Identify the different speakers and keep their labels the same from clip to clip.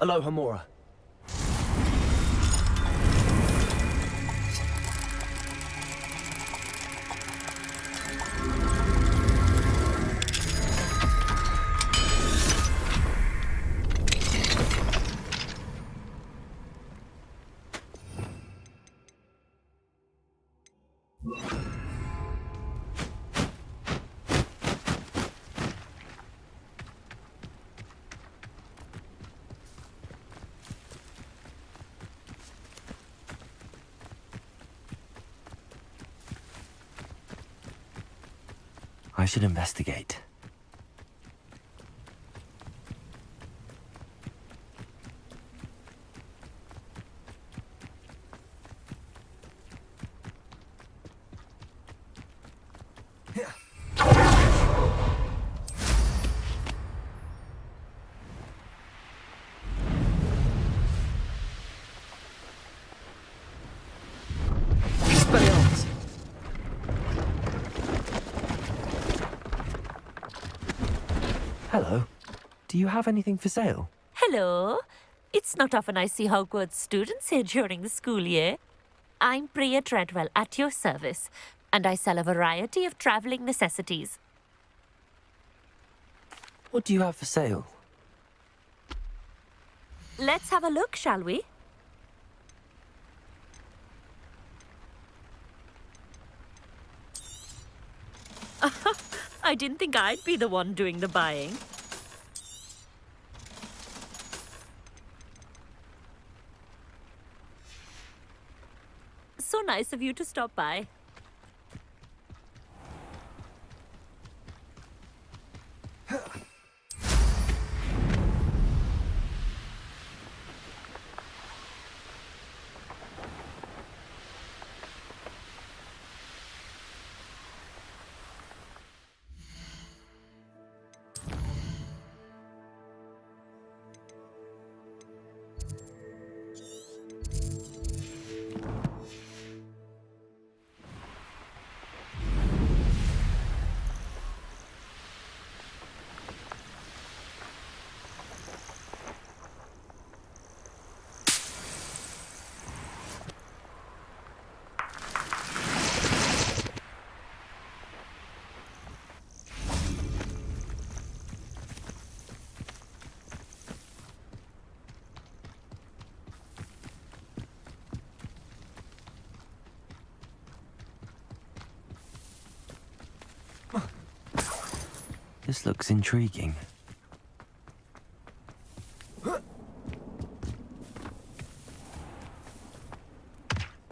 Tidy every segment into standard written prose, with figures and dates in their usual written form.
Speaker 1: Aloha Mora.
Speaker 2: I should investigate.
Speaker 1: Expelliarmus!
Speaker 2: Hello. Do you have anything for sale?
Speaker 3: Hello. It's not often I see Hogwarts students here during the school year. I'm Priya Treadwell, at your service, and I sell a variety of travelling necessities.
Speaker 2: What do you have for sale?
Speaker 3: Let's have a look, shall we? I didn't think I'd be the one doing the buying. So nice of you to stop by.
Speaker 2: This looks intriguing.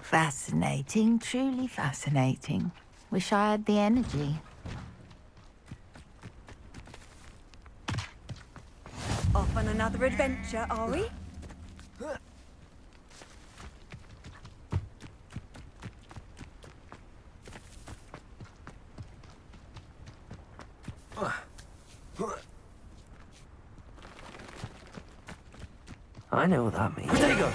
Speaker 4: Fascinating, truly fascinating. Wish I had the energy.
Speaker 5: Off on another adventure, are we?
Speaker 2: I know what that means.
Speaker 1: Protego!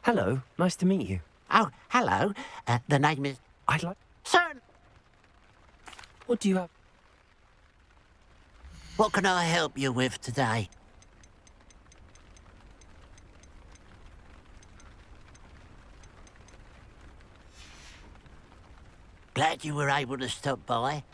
Speaker 2: Hello, nice to meet you.
Speaker 6: Oh, hello. The name is...
Speaker 2: I'd like...
Speaker 6: Sir,
Speaker 2: What do you have?
Speaker 6: what can I help you with today? Glad you were able to stop by.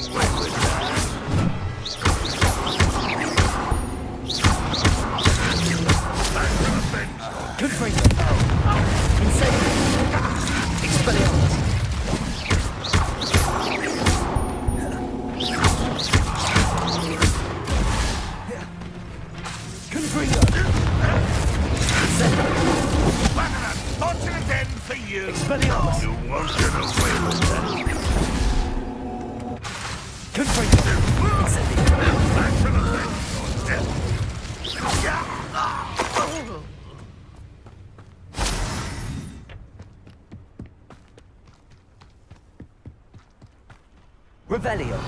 Speaker 7: away with that. Back to the bench.
Speaker 1: Good for you. Insane. Expelliarmus.
Speaker 7: Fortunate end for you.
Speaker 1: Expelliarmus.
Speaker 7: You won't get away with that.
Speaker 1: Good for you.
Speaker 7: Back to the bench, or death. Yeah.
Speaker 2: Revelio.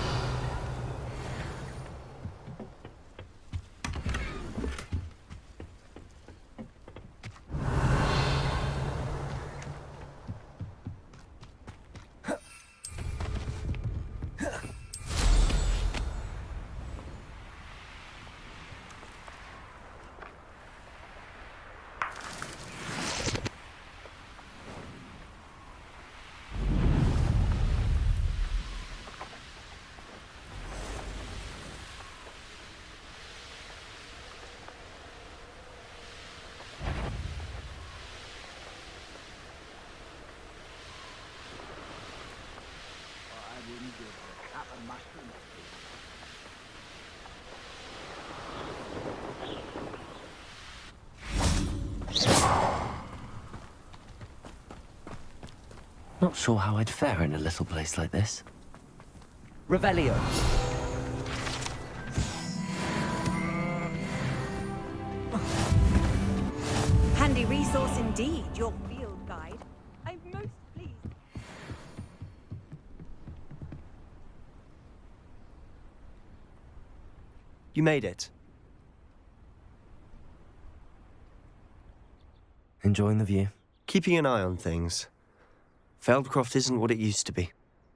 Speaker 2: Not sure how I'd fare in a little place like this. Revelio.
Speaker 5: Handy resource indeed, your field guide. I'm most pleased.
Speaker 8: You made it.
Speaker 2: Enjoying the view?
Speaker 8: Keeping an eye on things. Feldcroft isn't what it used to be.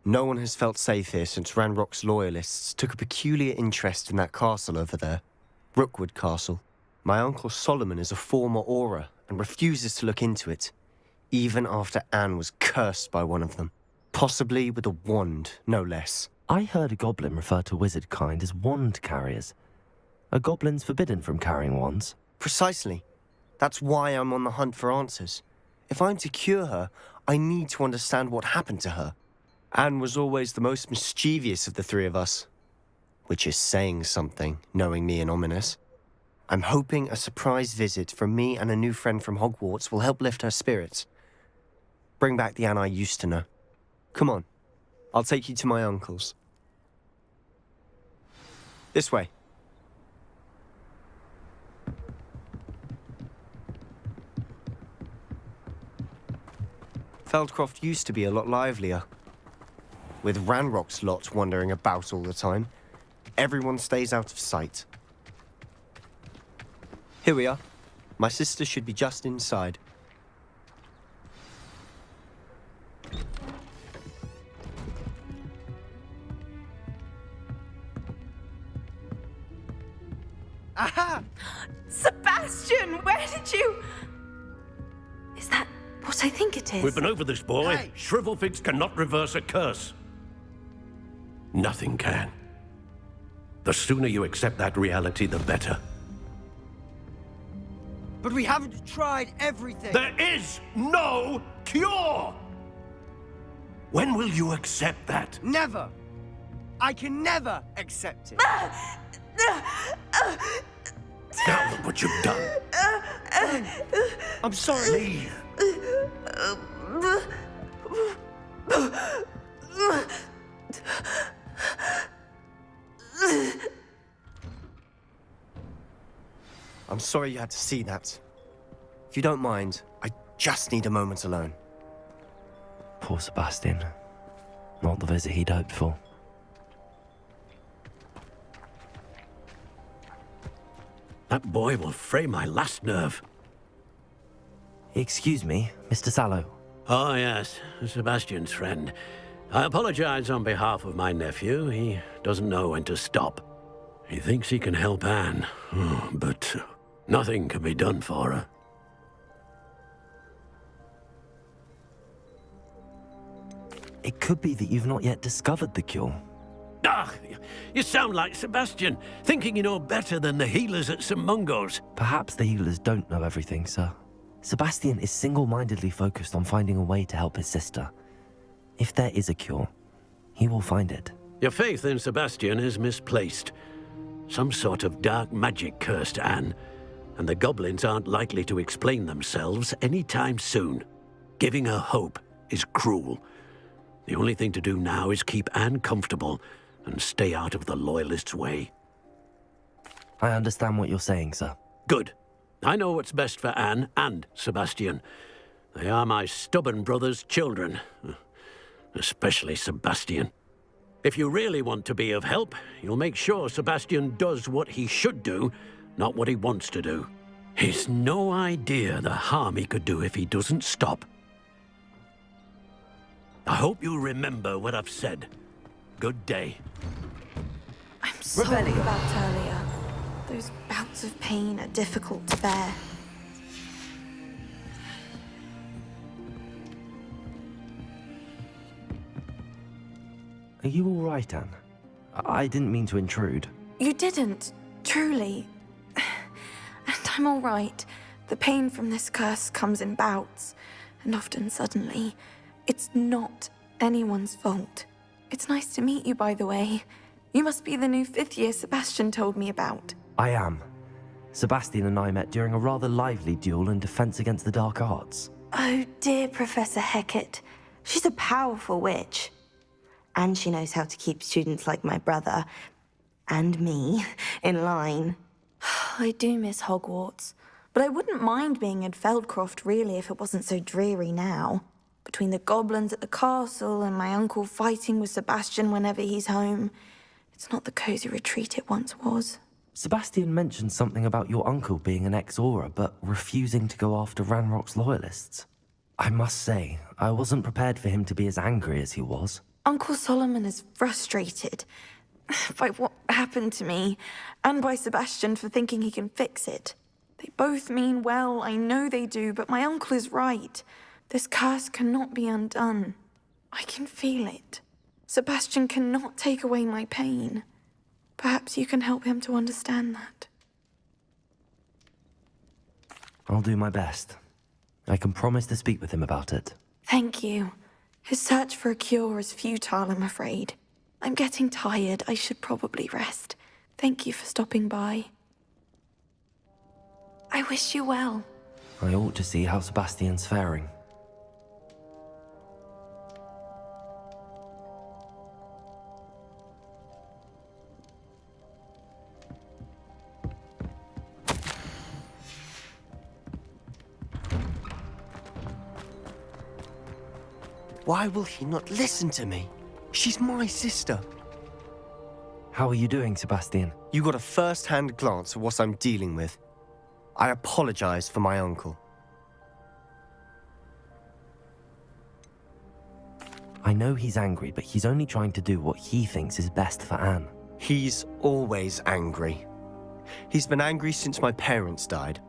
Speaker 8: No one has felt safe here since Ranrock's loyalists took a peculiar interest in that castle over there. Rookwood Castle. My uncle Solomon is a former Auror and refuses to look into it, even after Anne was cursed by one of them. Possibly with a wand, no less.
Speaker 2: I heard a goblin refer to wizard kind as wand carriers. Are goblins forbidden from carrying wands?
Speaker 8: Precisely. That's why I'm on the hunt for answers. If I'm to cure her, I need to understand what happened to her. Anne was always the most mischievous of the three of us. Which is saying something, knowing me and Ominous. I'm hoping a surprise visit from me and a new friend from Hogwarts will help lift her spirits. Bring back the Anne I used to know. Come on, I'll take you to my uncle's. This way. Feldcroft used to be a lot livelier. With Ranrock's lot wandering about all the time, everyone stays out of sight. Here we are. My sister should be just inside.
Speaker 9: Aha! Sebastian, where did you... Is that what I think it is?
Speaker 10: We've been over this, boy.
Speaker 9: Hey.
Speaker 10: Shrivelfigs cannot reverse a curse. Nothing can. The sooner you accept that reality, the better.
Speaker 9: But we haven't tried everything.
Speaker 10: There is no cure! When will you accept that?
Speaker 9: Never. I can never accept it.
Speaker 10: Now look what you've done.
Speaker 9: I'm sorry.
Speaker 10: Leave.
Speaker 8: I'm sorry you had to see that. If you don't mind, I just need a moment alone.
Speaker 2: Poor Sebastian. Not the visit he'd hoped for.
Speaker 10: That boy will fray my last nerve.
Speaker 2: Excuse me, Mr. Sallow.
Speaker 10: Oh, yes, Sebastian's friend. I apologize on behalf of my nephew. He doesn't know when to stop. He thinks he can help Anne, but nothing can be done for her.
Speaker 2: It could be that you've not yet discovered the cure.
Speaker 10: Ah, you sound like Sebastian, thinking you know better than the healers at St. Mungo's.
Speaker 2: Perhaps the healers don't know everything, sir. Sebastian is single-mindedly focused on finding a way to help his sister. If there is a cure, he will find it.
Speaker 10: Your faith in Sebastian is misplaced. Some sort of dark magic cursed Anne, and the goblins aren't likely to explain themselves anytime soon. Giving her hope is cruel. The only thing to do now is keep Anne comfortable and stay out of the Loyalists' way.
Speaker 2: I understand what you're saying, sir.
Speaker 10: Good. I know what's best for Anne and Sebastian. They are my stubborn brother's children. Especially Sebastian. If you really want to be of help, you'll make sure Sebastian does what he should do, not what he wants to do. He's no idea the harm he could do if he doesn't stop. I hope you remember what I've said. Good day.
Speaker 9: I'm sorry about earlier. Those bouts of pain are difficult to bear.
Speaker 2: Are you all right, Anne? I didn't mean to intrude.
Speaker 9: You didn't, truly. And I'm all right. The pain from this curse comes in bouts, and often suddenly. It's not anyone's fault. It's nice to meet you, by the way. You must be the new 5th year Sebastian told me about.
Speaker 2: I am. Sebastian and I met during a rather lively duel in Defense Against the Dark Arts.
Speaker 11: Oh, dear Professor Hecat. She's a powerful witch. And she knows how to keep students like my brother, and me, in line.
Speaker 9: I do miss Hogwarts, but I wouldn't mind being in Feldcroft, really, if it wasn't so dreary now. Between the goblins at the castle and my uncle fighting with Sebastian whenever he's home, it's not the cozy retreat it once was.
Speaker 2: Sebastian mentioned something about your uncle being an ex-Auror, but refusing to go after Ranrock's Loyalists. I must say, I wasn't prepared for him to be as angry as he was.
Speaker 9: Uncle Solomon is frustrated by what happened to me, and by Sebastian for thinking he can fix it. They both mean well, I know they do, but my uncle is right. This curse cannot be undone. I can feel it. Sebastian cannot take away my pain. Perhaps you can help him to understand that.
Speaker 2: I'll do my best. I can promise to speak with him about it.
Speaker 9: Thank you. His search for a cure is futile, I'm afraid. I'm getting tired. I should probably rest. Thank you for stopping by. I wish you well.
Speaker 2: I ought to see how Sebastian's faring.
Speaker 8: Why will he not listen to me? She's my sister.
Speaker 2: How are you doing, Sebastian?
Speaker 8: You got a first-hand glance at what I'm dealing with. I apologize for my uncle.
Speaker 2: I know he's angry, but he's only trying to do what he thinks is best for Anne.
Speaker 8: He's always angry. He's been angry since my parents died.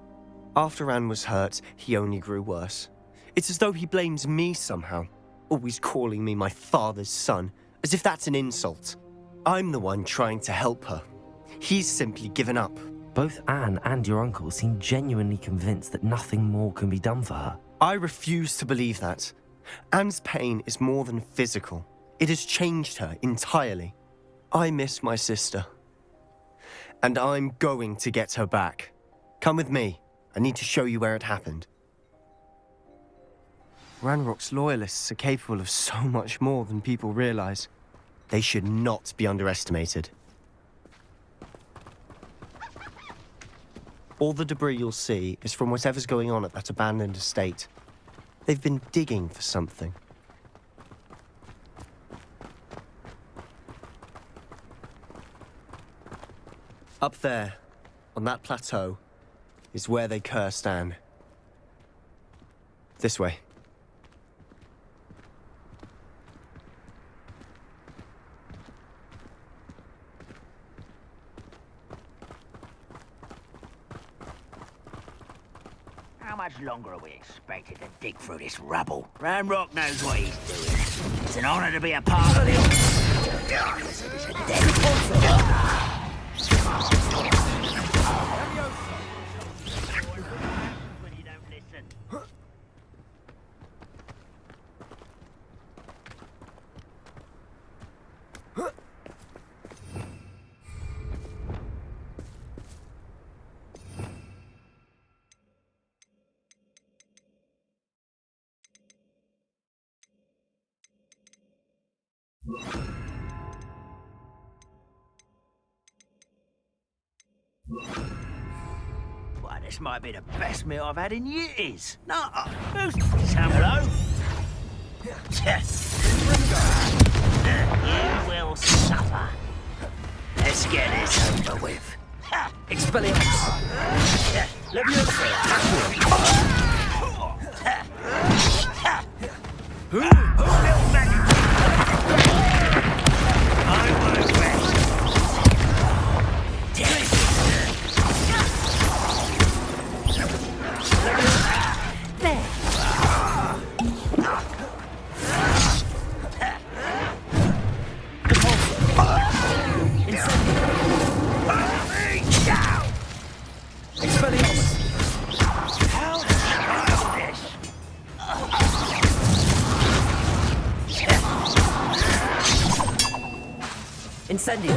Speaker 8: After Anne was hurt, he only grew worse. It's as though he blames me somehow, always calling me my father's son, as if that's an insult. I'm the one trying to help her. He's simply given up.
Speaker 2: Both Anne and your uncle seem genuinely convinced that nothing more can be done for her.
Speaker 8: I refuse to believe that. Anne's pain is more than physical. It has changed her entirely. I miss my sister. And I'm going to get her back. Come with me. I need to show you where it happened. Ranrock's Loyalists are capable of so much more than people realize. They should not be underestimated. All the debris you'll see is from whatever's going on at that abandoned estate. They've been digging for something. Up there, on that plateau, is where they cursed Anne. This way.
Speaker 6: How much longer are we expected to dig through this rubble? Ranrock knows what he's doing. It's an honor to be a part of the... Well, this might be the best meal I've had in years. No, who's... Hello? You will suffer. Let's get this over with.
Speaker 1: Expelliarmus!
Speaker 6: Little magic. I won't rest.
Speaker 1: Incendio!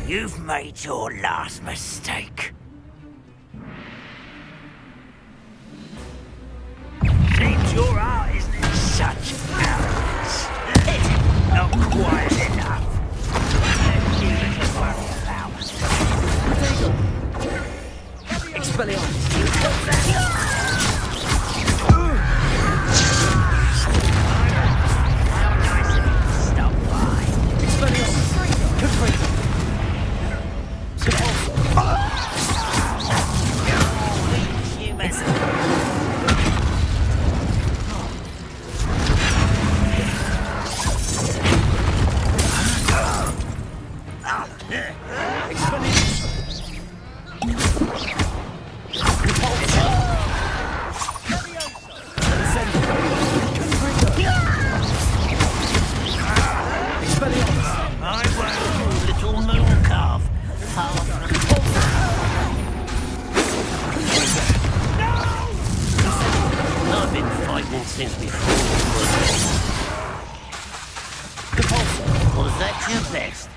Speaker 6: You've made your last mistake. Seems your art isn't in such arrogance. It's not quite enough. You little worry about us.
Speaker 1: Expelliarmus!
Speaker 6: Stop by.
Speaker 1: Expelliarmus! Confringo!
Speaker 6: Since before. Was that your best?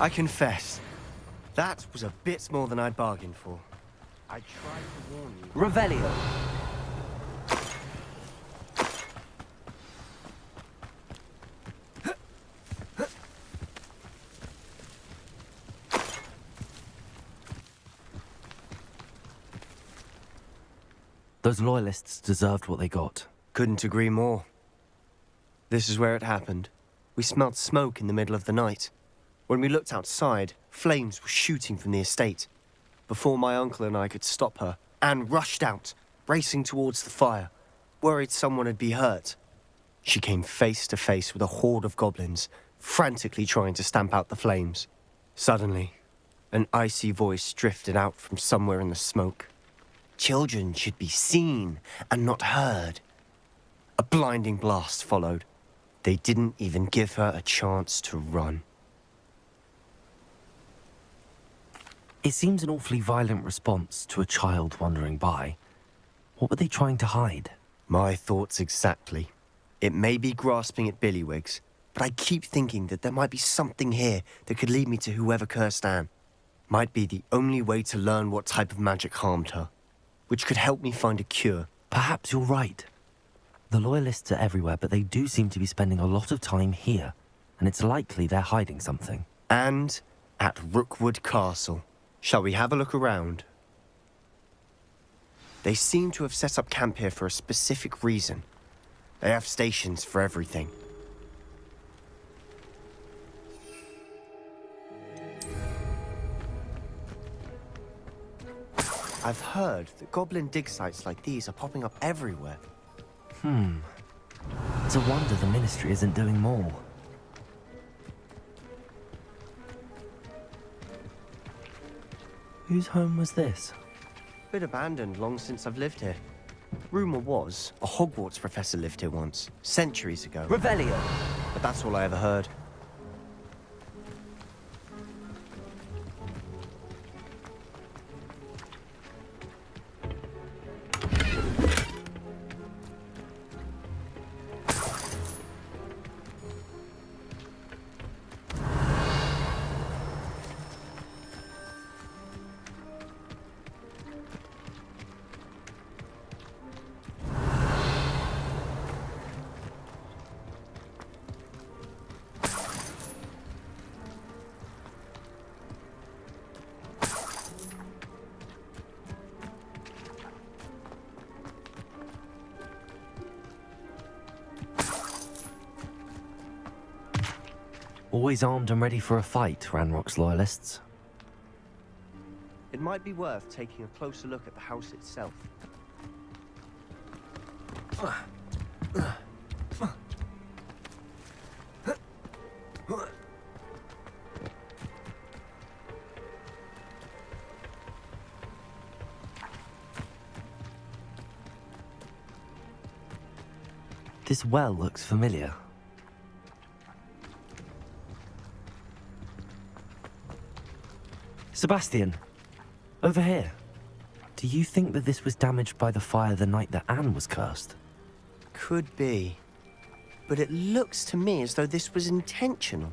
Speaker 8: I confess, that was a bit more than I'd bargained for. I tried to warn you.
Speaker 1: Revelio!
Speaker 2: Those loyalists deserved what they got.
Speaker 8: Couldn't agree more. This is where it happened. We smelled smoke in the middle of the night. When we looked outside, flames were shooting from the estate. Before my uncle and I could stop her, Anne rushed out, racing towards the fire, worried someone would be hurt. She came face to face with a horde of goblins, frantically trying to stamp out the flames. Suddenly, an icy voice drifted out from somewhere in the smoke. Children should be seen and not heard. A blinding blast followed. They didn't even give her a chance to run.
Speaker 2: It seems an awfully violent response to a child wandering by. What were they trying to hide?
Speaker 8: My thoughts exactly. It may be grasping at Billywigs, but I keep thinking that there might be something here that could lead me to whoever cursed Anne. Might be the only way to learn what type of magic harmed her, which could help me find a cure.
Speaker 2: Perhaps you're right. The Loyalists are everywhere, but they do seem to be spending a lot of time here, and it's likely they're hiding something.
Speaker 8: And at Rookwood Castle. Shall we have a look around? They seem to have set up camp here for a specific reason. They have stations for everything. I've heard that goblin dig sites like these are popping up everywhere.
Speaker 2: It's a wonder the Ministry isn't doing more. Whose home was this?
Speaker 8: Been abandoned long since I've lived here. Rumour was, a Hogwarts professor lived here once, centuries ago.
Speaker 1: Revelio.
Speaker 8: But that's all I ever heard.
Speaker 2: Always armed and ready for a fight, Ranrock's Loyalists.
Speaker 8: It might be worth taking a closer look at the house itself.
Speaker 2: This well looks familiar. Sebastian, over here. Do you think that this was damaged by the fire the night that Anne was cursed?
Speaker 8: Could be. But it looks to me as though this was intentional.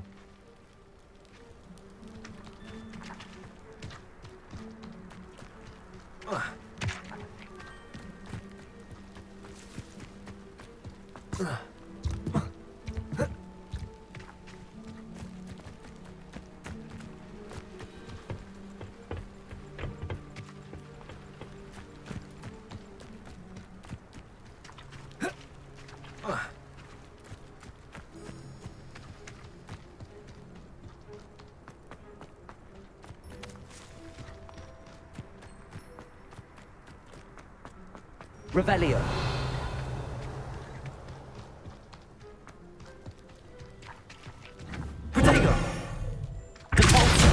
Speaker 1: Revelio. Protego. Defaulto.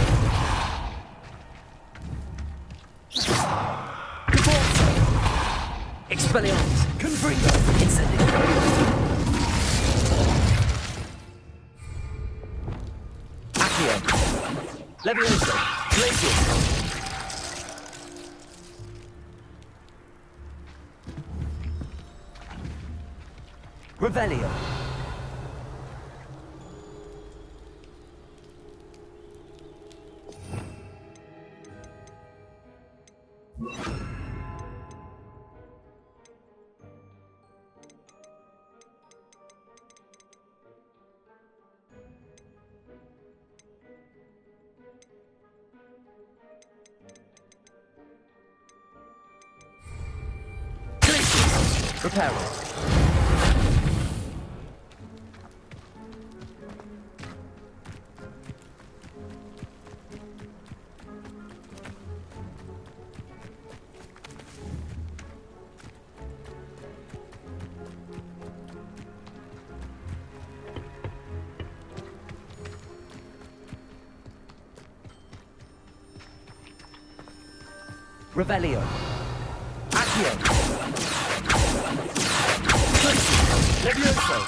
Speaker 1: Defaulto. Expelliarmus. Confringo. Incendio. Accio. Levioso. Glacius. Revelio. Reparo. Revelio. Accio. Levioso.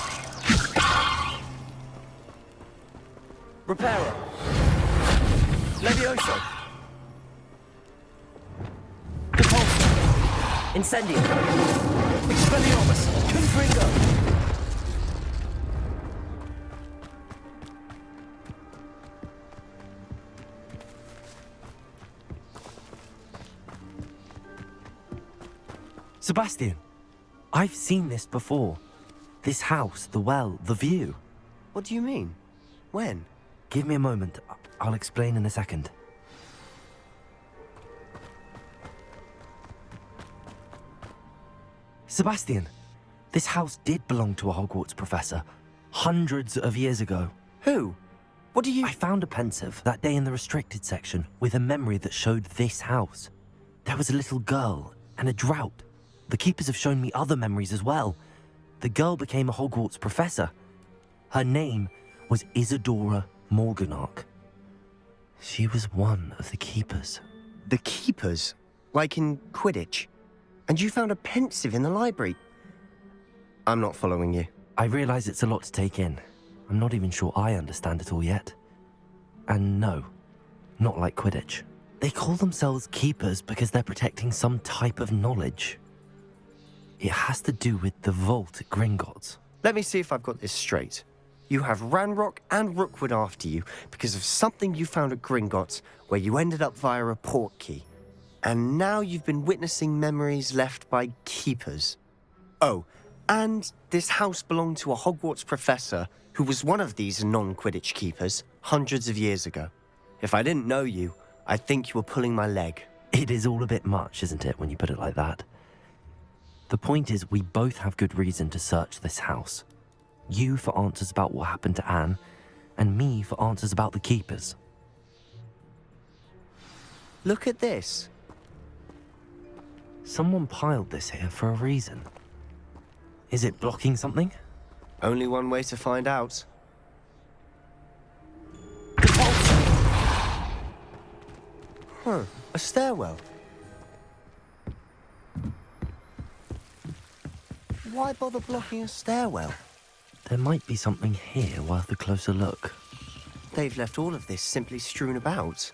Speaker 1: Reparo. Levioso. Defaulto. Incendio. Expelliarmus. Confringo.
Speaker 2: Sebastian, I've seen this before. This house, the well, the view.
Speaker 8: What do you mean? When?
Speaker 2: Give me a moment. I'll explain in a second. Sebastian, this house did belong to a Hogwarts professor, hundreds of years ago.
Speaker 8: Who? What do you...
Speaker 2: I found a pensive that day in the restricted section with a memory that showed this house. There was a little girl and a drought. The keepers have shown me other memories as well. The girl became a Hogwarts professor. Her name was Isadora Morganach. She was one of the keepers.
Speaker 8: The keepers? Like in Quidditch? And you found a pensive in the library? I'm not following you.
Speaker 2: I realize it's a lot to take in. I'm not even sure I understand it all yet. And no, not like Quidditch. They call themselves keepers because they're protecting some type of knowledge. It has to do with the vault at Gringotts.
Speaker 8: Let me see if I've got this straight. You have Ranrock and Rookwood after you because of something you found at Gringotts where you ended up via a portkey. And now you've been witnessing memories left by keepers. Oh, and this house belonged to a Hogwarts professor who was one of these non-Quidditch keepers hundreds of years ago. If I didn't know you, I'd think you were pulling my leg.
Speaker 2: It is all a bit much, isn't it, when you put it like that? The point is, we both have good reason to search this house. You for answers about what happened to Anne, and me for answers about the keepers.
Speaker 8: Look at this.
Speaker 2: Someone piled this here for a reason. Is it blocking something?
Speaker 8: Only one way to find out. Huh, a stairwell. Why bother blocking a stairwell?
Speaker 2: There might be something here worth a closer look.
Speaker 8: They've left all of this simply strewn about.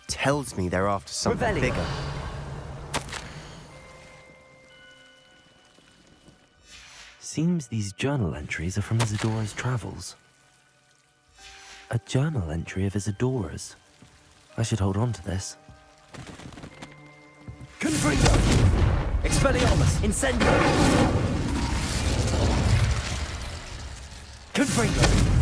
Speaker 8: Tells me they're after something bigger.
Speaker 2: Seems these journal entries are from Isadora's travels. A journal entry of Isadora's. I should hold on to this.
Speaker 1: Confringo! Expelliarmus! Incendio! Confringo!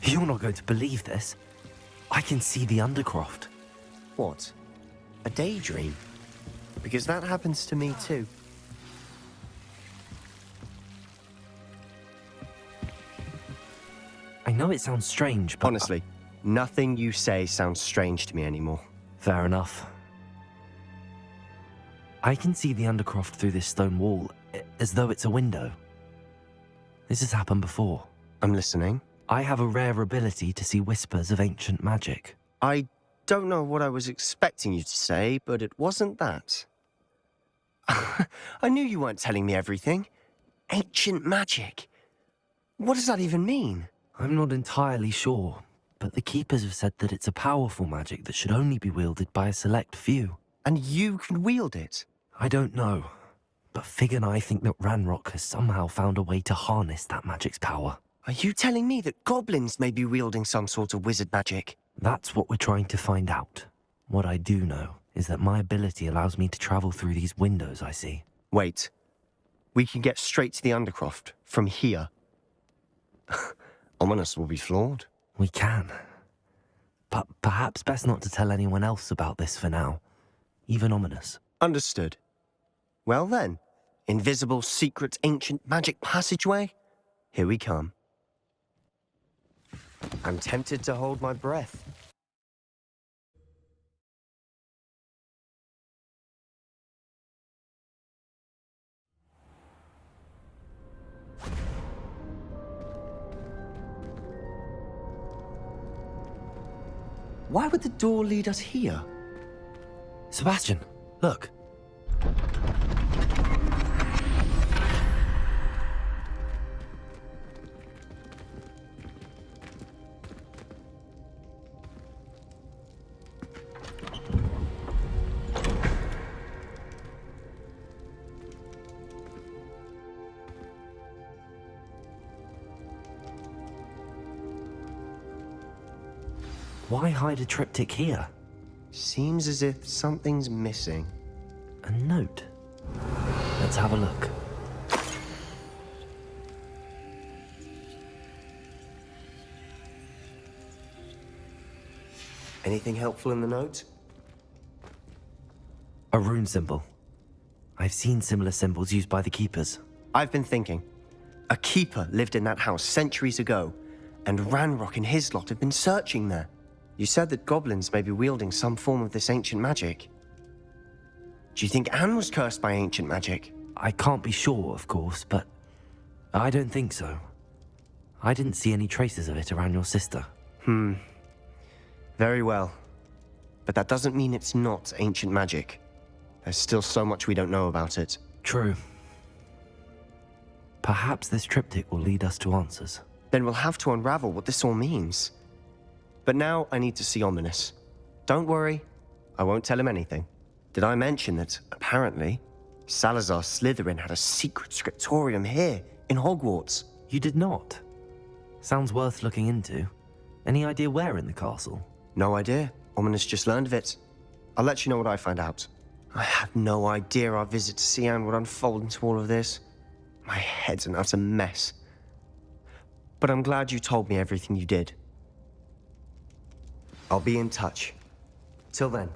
Speaker 2: You're not going to believe this. I can see the Undercroft.
Speaker 8: What? A daydream? Because that happens to me too.
Speaker 2: I know it sounds strange, but...
Speaker 8: Honestly, nothing you say sounds strange to me anymore.
Speaker 2: Fair enough. I can see the Undercroft through this stone wall, as though it's a window. This has happened before.
Speaker 8: I'm listening.
Speaker 2: I have a rare ability to see whispers of ancient magic.
Speaker 8: I don't know what I was expecting you to say, but it wasn't that. I knew you weren't telling me everything. Ancient magic. What does that even mean?
Speaker 2: I'm not entirely sure, but the Keepers have said that it's a powerful magic that should only be wielded by a select few.
Speaker 8: And you can wield it?
Speaker 2: I don't know, but Fig and I think that Ranrock has somehow found a way to harness that magic's power.
Speaker 8: Are you telling me that goblins may be wielding some sort of wizard magic?
Speaker 2: That's what we're trying to find out. What I do know is that my ability allows me to travel through these windows I see.
Speaker 8: Wait. We can get straight to the Undercroft from here. Ominous will be flawed.
Speaker 2: We can. But perhaps best not to tell anyone else about this for now. Even Ominous.
Speaker 8: Understood. Well then, invisible, secret, ancient magic passageway? Here we come. I'm tempted to hold my breath. Why would the door lead us here?
Speaker 2: Sebastian, look. Why hide a triptych here?
Speaker 8: Seems as if something's missing.
Speaker 2: A note. Let's have a look.
Speaker 8: Anything helpful in the note?
Speaker 2: A rune symbol. I've seen similar symbols used by the keepers.
Speaker 8: I've been thinking. A keeper lived in that house centuries ago, and Ranrock and his lot have been searching there. You said that goblins may be wielding some form of this ancient magic. Do you think Anne was cursed by ancient magic?
Speaker 2: I can't be sure, of course, but I don't think so. I didn't see any traces of it around your sister.
Speaker 8: Very well. But that doesn't mean it's not ancient magic. There's still so much we don't know about it.
Speaker 2: True. Perhaps this triptych will lead us to answers.
Speaker 8: Then we'll have to unravel what this all means. But now I need to see Ominous. Don't worry, I won't tell him anything. Did I mention that, apparently, Salazar Slytherin had a secret scriptorium here, in Hogwarts?
Speaker 2: You did not? Sounds worth looking into. Any idea where in the castle?
Speaker 8: No idea. Ominous just learned of it. I'll let you know what I find out. I had no idea our visit to see Anne would unfold into all of this. My head's an utter mess. But I'm glad you told me everything you did. I'll be in touch. Till then.